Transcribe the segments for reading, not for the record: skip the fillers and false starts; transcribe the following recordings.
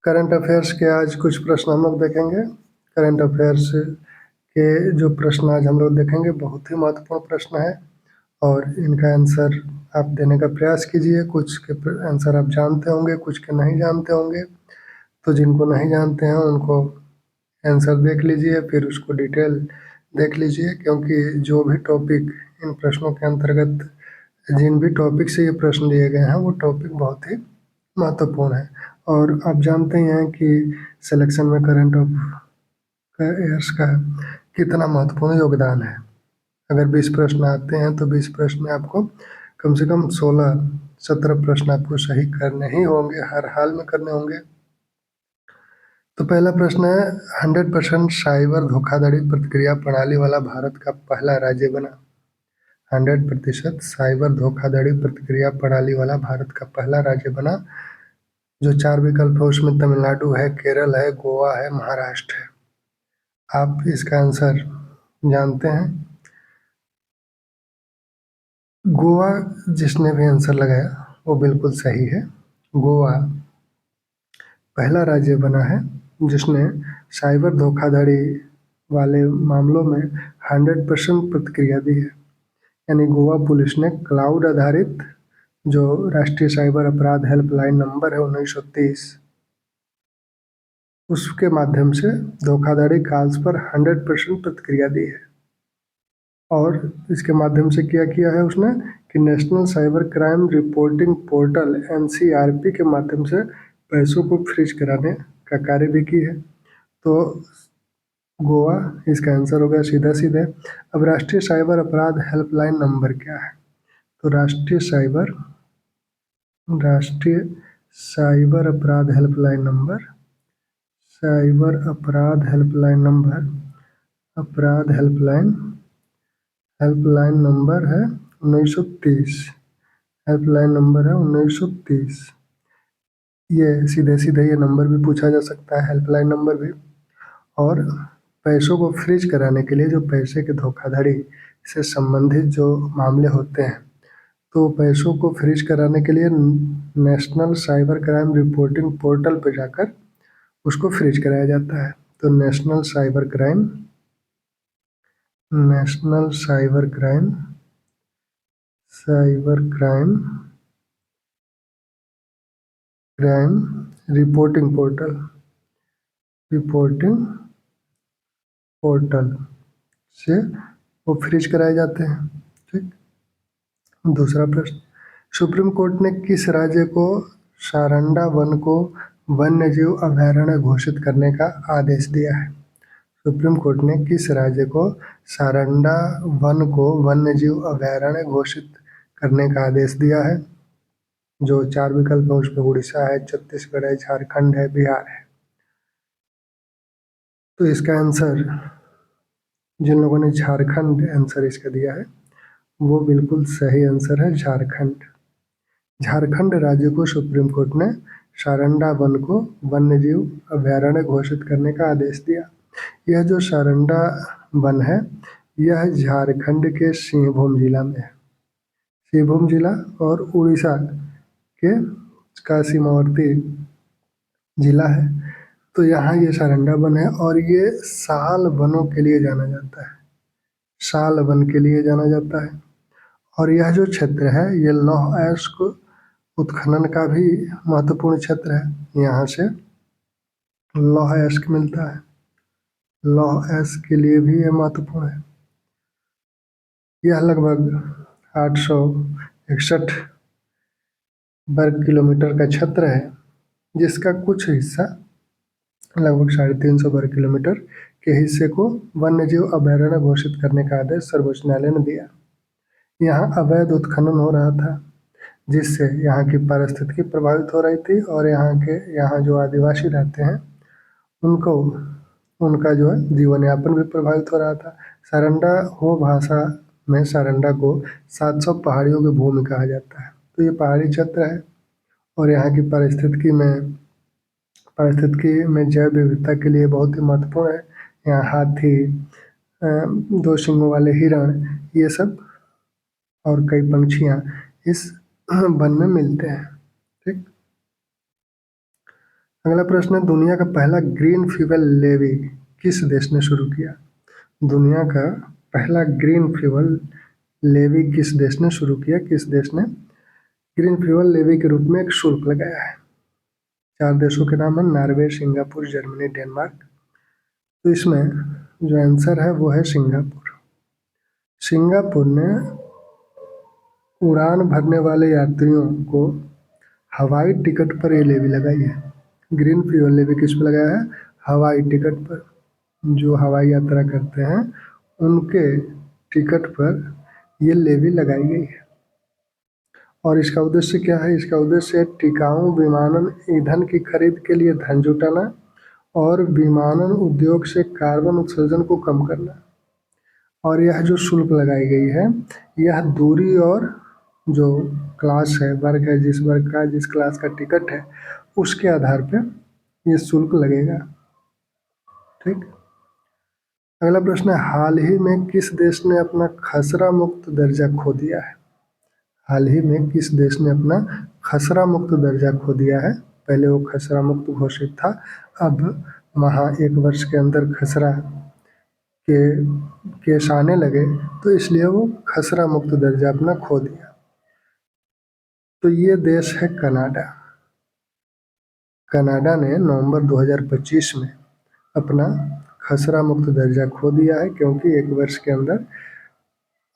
Current affairs के आज कुछ प्रश्न हम लोग देखेंगे। करंट अफेयर्स के जो प्रश्न आज हम लोग देखेंगे बहुत ही महत्वपूर्ण प्रश्न है और इनका आंसर आप देने का प्रयास कीजिए। कुछ के आंसर आप जानते होंगे, कुछ के नहीं जानते होंगे, तो जिनको नहीं जानते हैं उनको आंसर देख लीजिए, फिर उसको डिटेल देख लीजिए, क्योंकि जो भी टॉपिक इन प्रश्नों के अंतर्गत जिन भी टॉपिक से ये प्रश्न लिए गए हैं वो टॉपिक बहुत ही महत्वपूर्ण है। और आप जानते ही हैं कि सिलेक्शन में करंट अफेयर्स का कितना महत्वपूर्ण योगदान है। अगर 20 प्रश्न आते हैं तो 20 प्रश्न में आपको कम से कम 16-17 प्रश्न आपको सही करने ही होंगे, हर हाल में करने होंगे। तो पहला प्रश्न है, 100% साइबर धोखाधड़ी प्रतिक्रिया प्रणाली वाला भारत का पहला राज्य बना। 100% साइबर धोखाधड़ी प्रतिक्रिया प्रणाली वाला भारत का पहला राज्य बना। जो 4 विकल्प है उसमें तमिलनाडु है, केरल है, गोवा है, महाराष्ट्र है। आप इसका आंसर जानते हैं। गोवा जिसने भी आंसर लगाया वो बिल्कुल सही है। गोवा पहला राज्य बना है जिसने साइबर धोखाधड़ी वाले मामलों में 100% प्रतिक्रिया दी है। यानी गोवा पुलिस ने क्लाउड आधारित जो राष्ट्रीय साइबर अपराध हेल्पलाइन नंबर है 1930, उसके माध्यम से धोखाधड़ी कॉल्स पर 100% प्रतिक्रिया दी है। और इसके माध्यम से क्या किया है उसने कि national cyber crime reporting portal NCRP के माध्यम से पैसों को फ्रीज कराने का कार्य भी की है। तो गोवा इसका आंसर हो गया सीधा सीधे। अब राष्ट्रीय साइबर अपराध हेल्पलाइन नंबर क्या है? तो राष्ट्रीय साइबर अपराध हेल्पलाइन नंबर, साइबर अपराध हेल्पलाइन नंबर, अपराध हेल्पलाइन नंबर है 1930। हेल्पलाइन नंबर है 1930। ये सीधे सीधे ये नंबर भी पूछा जा सकता है, हेल्पलाइन नंबर भी। और पैसों को फ्रीज कराने के लिए, जो पैसे के धोखाधड़ी से संबंधित जो मामले होते हैं, तो पैसों को फ्रीज कराने के लिए national cyber crime reporting portal पर जाकर उसको फ्रीज कराया जाता है। तो national cyber crime reporting portal से वो फ्रीज कराए जाते हैं। ठीक। दूसरा प्रश्न, सुप्रीम कोर्ट ने किस राज्य को सारंडा वन को वन्यजीव अभयारण्य घोषित करने का आदेश दिया है? सुप्रीम कोर्ट ने किस राज्य को सारंडा वन को वन्यजीव अभयारण्य घोषित करने का आदेश दिया है? जो 4 विकल्प है उसमें उड़ीसा है, छत्तीसगढ़ है, झारखंड है, बिहार है। तो इसका आंसर, जिन लोगों ने झारखंड आंसर इसका दिया है वो बिल्कुल सही आंसर है, झारखंड। झारखंड राज्य को सुप्रीम कोर्ट ने सारंडा वन को वन्यजीव अभयारण्य घोषित करने का आदेश दिया। यह जो सारंडा वन है यह झारखंड के सिंहभूम जिला में है। सिंहभूम जिला और उड़ीसा के का सीमावर्ती जिला है। तो यहाँ ये सारंडा वन है और ये साल वनों के लिए जाना जाता है, साल वन के लिए जाना जाता है। और यह जो क्षेत्र है ये लौह अयस्क उत्खनन का भी महत्वपूर्ण क्षेत्र है। यहाँ से लौह अयस्क मिलता है, लौह अयस्क के लिए भी यह महत्वपूर्ण है। यह लगभग 861 वर्ग किलोमीटर का क्षेत्र है, जिसका कुछ हिस्सा लगभग 350 वर्ग किलोमीटर के हिस्से को वन्यजीव अभयारण्य घोषित करने का आदेश सर्वोच्च न्यायालय ने दिया। यहाँ अवैध उत्खनन हो रहा था जिससे यहाँ की पारिस्थितिकी प्रभावित हो रही थी और यहाँ जो आदिवासी रहते हैं उनको उनका जो है जीवन यापन भी प्रभावित हो रहा था। सारंडा हो भाषा में सारंडा को 700 पहाड़ियों की भूमि कहा जाता है। तो ये पहाड़ी क्षेत्र है और यहाँ की पारिस्थितिकी में जैव विविधता के लिए बहुत ही महत्वपूर्ण है। यहाँ हाथी, 2 सींगों वाले हिरण, ये सब और कई पंछियाँ इस वन में मिलते हैं। ठीक। अगला प्रश्न है, दुनिया का पहला ग्रीन फ्यूल लेवी किस देश ने शुरू किया? दुनिया का पहला ग्रीन फ्यूल लेवी किस देश ने शुरू किया? किस देश ने ग्रीन फ्यूल लेवी के रूप में एक शुल्क लगाया है? 4 देशों के नाम है, नॉर्वे, सिंगापुर, जर्मनी, डेनमार्क। तो इसमें जो आंसर है वो है सिंगापुर। सिंगापुर ने उड़ान भरने वाले यात्रियों को हवाई टिकट पर ये लेवी लगाई है। ग्रीन फ्यूल लेवी किस पे लगाया है? हवाई टिकट पर। जो हवाई यात्रा करते हैं उनके टिकट पर ये लेवी लगाई गई है। और इसका उद्देश्य क्या है? इसका उद्देश्य टिकाऊ विमानन ईंधन की खरीद के लिए धन जुटाना और विमानन उद्योग से कार्बन उत्सर्जन को कम करना। और यह जो शुल्क लगाई गई है, यह दूरी और जो क्लास है, वर्ग है, जिस वर्ग का जिस क्लास का टिकट है उसके आधार पे ये शुल्क लगेगा। ठीक। अगला प्रश्न है, हाल ही में किस देश ने अपना खसरा मुक्त दर्जा खो दिया है? हाल ही में किस देश ने अपना खसरा मुक्त दर्जा खो दिया है? पहले वो खसरा मुक्त घोषित था, अब वहाँ 1 वर्ष के अंदर खसरा के केस आने लगे तो इसलिए वो खसरा मुक्त दर्जा अपना खो दिया। तो ये देश है कनाडा। कनाडा ने नवंबर 2025 में अपना खसरा मुक्त दर्जा खो दिया है, क्योंकि 1 वर्ष के अंदर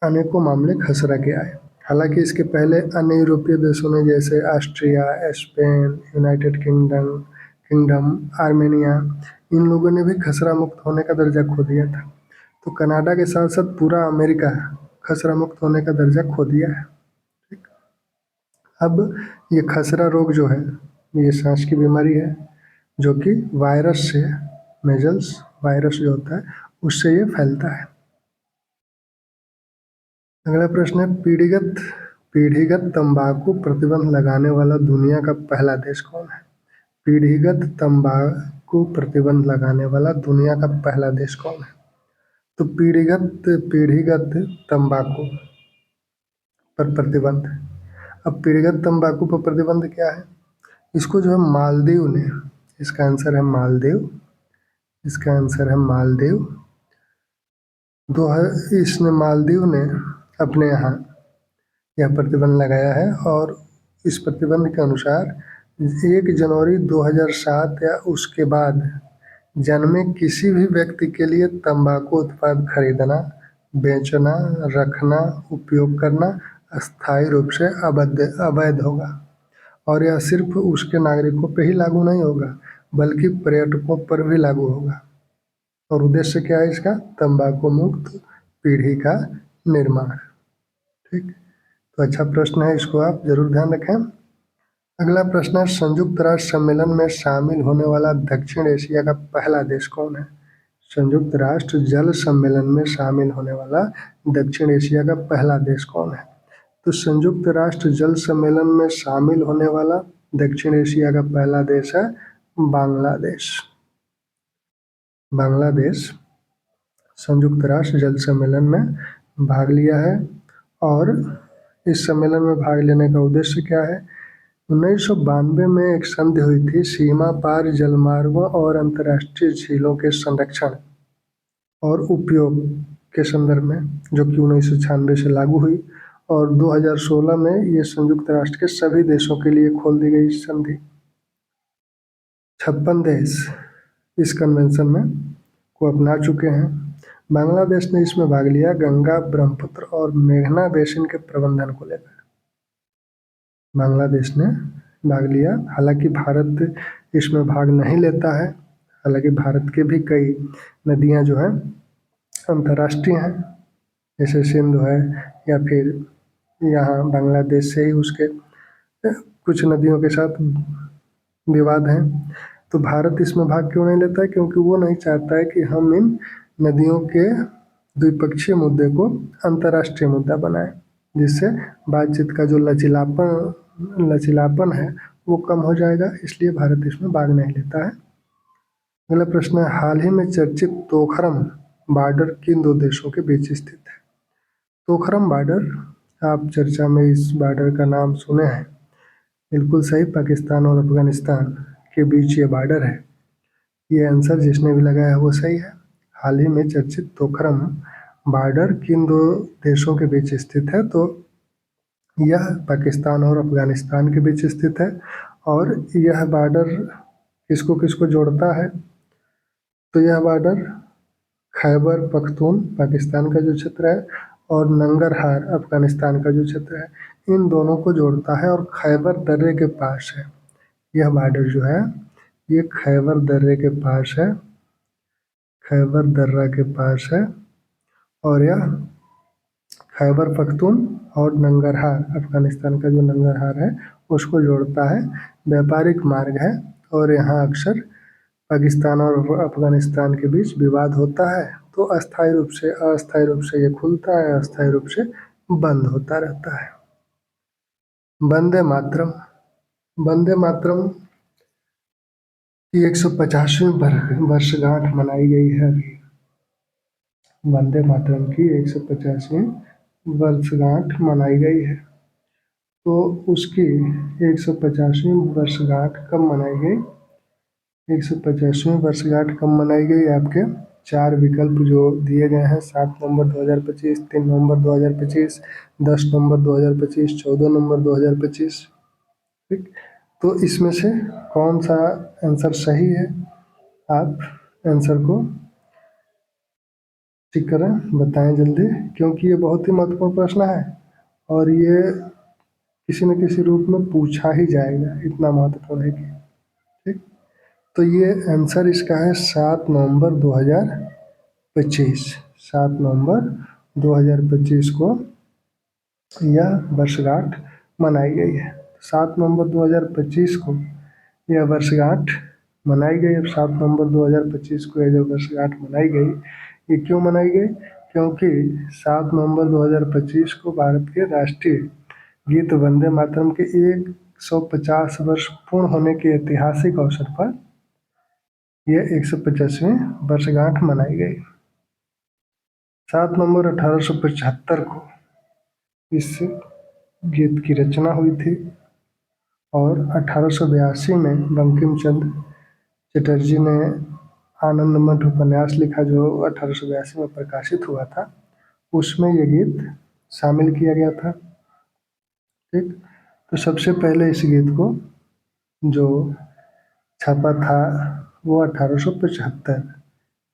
अनेकों मामले खसरा के आए। हालांकि इसके पहले अन्य यूरोपीय देशों ने जैसे Austria, Spain, United Kingdom, Armenia, इन लोगों ने भी खसरा मुक्त होने का दर्जा खो दिया था। तो कनाडा के साथ साथ पूरा अमेरिका खसरा मुक्त होने का दर्जा खो दिया है। ठीक। अब ये खसरा रोग जो है ये सांस की बीमारी है, जो कि वायरस से, मेजल्स वायरस जो होता है उससे ये फैलता है। अगला प्रश्न है, पीढ़ीगत तंबाकू प्रतिबंध लगाने वाला दुनिया का पहला देश कौन है? पीढ़ीगत तंबाकू प्रतिबंध लगाने वाला दुनिया का पहला देश कौन है? तो पीढ़ीगत तंबाकू पर प्रतिबंध। अब पीढ़ीगत तंबाकू पर प्रतिबंध क्या है? इसको जो है मालदीव ने, इसका आंसर है मालदीव, इसका आंसर है मालदीव। इसने मालदीव ने अपने यहाँ यह प्रतिबंध लगाया है और इस प्रतिबंध के अनुसार 1 जनवरी 2007 या उसके बाद जन्मे किसी भी व्यक्ति के लिए तंबाकू उत्पाद खरीदना, बेचना, रखना, उपयोग करना अस्थायी रूप से अवैध होगा। और यह सिर्फ उसके नागरिकों पर ही लागू नहीं होगा बल्कि पर्यटकों पर भी लागू होगा। और उद्देश्य क्या है इसका? तंबाकू मुक्त पीढ़ी का निर्माण। ठीक। तो अच्छा प्रश्न है, इसको आप जरूर ध्यान रखें। अगला प्रश्न है, संयुक्त राष्ट्र सम्मेलन में शामिल होने वाला दक्षिण एशिया का पहला देश कौन है? संयुक्त राष्ट्र जल सम्मेलन में शामिल होने वाला दक्षिण एशिया का पहला देश कौन है? तो संयुक्त राष्ट्र जल सम्मेलन में शामिल होने वाला दक्षिण एशिया का पहला देश है बांग्लादेश। बांग्लादेश संयुक्त राष्ट्र जल सम्मेलन में भाग लिया है। और इस सम्मेलन में भाग लेने का उद्देश्य क्या है? 1992 में एक संधि हुई थी सीमा पार जलमार्गों और अंतर्राष्ट्रीय झीलों के संरक्षण और उपयोग के संदर्भ में, जो कि 1996 से लागू हुई। और 2016 में ये संयुक्त राष्ट्र के सभी देशों के लिए खोल दी गई संधि। 56 देश इस कन्वेंशन में को अपना चुके हैं। बांग्लादेश ने इसमें भाग लिया गंगा, ब्रह्मपुत्र और मेघना बेसिन के प्रबंधन को लेकर। बांग्लादेश ने भाग लिया। हालांकि भारत इसमें भाग नहीं लेता है। हालांकि भारत के भी कई नदियां जो हैं अंतर्राष्ट्रीय हैं, जैसे सिंधु है, या फिर यहाँ बांग्लादेश से ही उसके कुछ नदियों के साथ विवाद हैं। तो भारत इसमें भाग क्यों नहीं लेता है? क्योंकि वो नहीं चाहता है कि हम इन नदियों के द्विपक्षीय मुद्दे को अंतर्राष्ट्रीय मुद्दा बनाएं, जिससे बातचीत का जो लचीलापन है वो कम हो जाएगा। इसलिए भारत इसमें भाग नहीं लेता है। अगला प्रश्न है, हाल ही में चर्चित तोखरम बॉर्डर किन 2 देशों के बीच स्थित है? तोखरम बॉर्डर, आप चर्चा में इस बॉर्डर का नाम सुने हैं। बिल्कुल सही, पाकिस्तान और अफगानिस्तान के बीच ये बॉर्डर है। ये आंसर जिसने भी लगाया है वो सही है। हाल ही में चर्चित पोखरम बॉर्डर किन दो देशों के बीच स्थित है? तो यह पाकिस्तान और अफगानिस्तान के बीच स्थित है। और यह बॉर्डर किसको किसको जोड़ता है? तो यह बॉर्डर खैबर पख्तून पाकिस्तान का जो क्षेत्र है और नंगरहार अफगानिस्तान का जो क्षेत्र है, इन दोनों को जोड़ता है और खैबर दर्रे के पास है। यह बॉर्डर जो है ये खैबर दर्रे के पास है, खैबर दर्रा के पास है। और यह खैबर पख्तून और नंगरहार अफगानिस्तान का जो नंगरहार है उसको जोड़ता है। व्यापारिक मार्ग है और यहाँ अक्सर पाकिस्तान और अफगानिस्तान के बीच विवाद होता है। तो अस्थायी रूप से ये खुलता है, अस्थायी रूप से बंद होता रहता है। वंदे मातरम, वंदे मातरम की 150वीं वर्षगांठ मनाई गई है अभी। वंदे मातरम की 150वीं वर्षगांठ मनाई गई है। तो उसकी 150वीं वर्षगांठ कब मनाई गई? 150वीं वर्षगांठ कब मनाई गई? आपके 4 विकल्प जो दिए गए हैं, 7 नवंबर 2025, 3 नवंबर 2025, 10 नवंबर 2025, 14 नवंबर 2025। ठीक, तो इसमें से कौन सा आंसर सही है? आप आंसर को टिक करें, बताएं जल्दी, क्योंकि ये बहुत ही महत्वपूर्ण प्रश्न है और ये किसी न किसी रूप में पूछा ही जाएगा, इतना महत्वपूर्ण है कि। ठीक, तो ये आंसर इसका है 7 नवंबर 2025। 7 नवंबर 2025 को यह वर्षगांठ मनाई गई है। 7 नवंबर 2025 को यह वर्षगांठ मनाई गई। अब 7 नवंबर 2025 को यह जो वर्षगांठ मनाई गई, ये क्यों मनाई गई? क्योंकि 7 नवंबर 2025 को भारत के राष्ट्रीय गीत वंदे मातरम के 150 वर्ष पूर्ण होने के ऐतिहासिक अवसर पर यह 150वीं वर्षगांठ मनाई गई। 7 नवंबर 1875 को इस गीत की रचना हुई थी और 1882 में बंकिम चंद्र चटर्जी ने आनंद मठ उपन्यास लिखा जो 1882 में प्रकाशित हुआ था, उसमें ये गीत शामिल किया गया था। ठीक, तो सबसे पहले इस गीत को जो छापा था वो 1875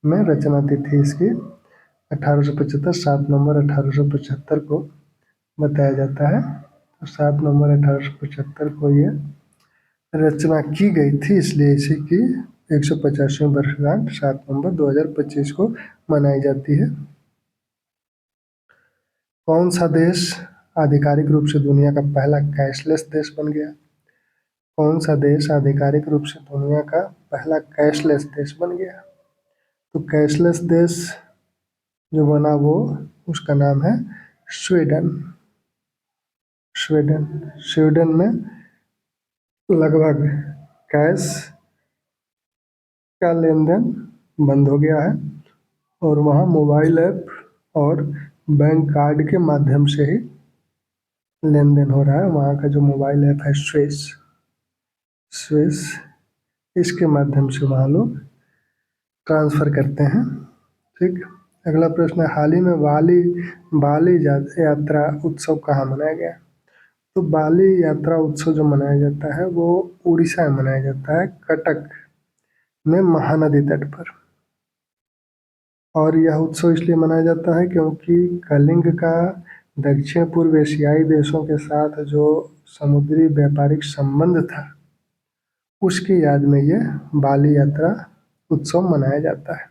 में रचना तिथि इसकी 1875, 7 नवंबर 1875 को बताया जाता है। तो 7 नवंबर 1875 को ये रचना की गई थी, इसलिए इसी की 150वीं वर्षगांठ 7 नवंबर 2025 को मनाई जाती है। कौन सा देश आधिकारिक रूप से दुनिया का पहला कैशलेस देश बन गया? कौन सा देश आधिकारिक रूप से दुनिया का पहला कैशलेस देश बन गया? तो कैशलेस देश जो बना वो उसका नाम है स्वीडन। स्वीडन में लगभग कैश का लेन देन बंद हो गया है और वहाँ मोबाइल ऐप और बैंक कार्ड के माध्यम से ही लेन देन हो रहा है। वहाँ का जो मोबाइल ऐप है स्विस, इसके माध्यम से वहाँ लोग ट्रांसफ़र करते हैं। ठीक, अगला प्रश्न है, हाल ही में बाली यात्रा उत्सव कहाँ मनाया गया? तो बाली यात्रा उत्सव जो मनाया जाता है वो उड़ीसा में मनाया जाता है, कटक में महानदी तट पर। और यह उत्सव इसलिए मनाया जाता है क्योंकि कलिंग का दक्षिण पूर्व एशियाई देशों के साथ जो समुद्री व्यापारिक संबंध था उसकी याद में यह बाली यात्रा उत्सव मनाया जाता है।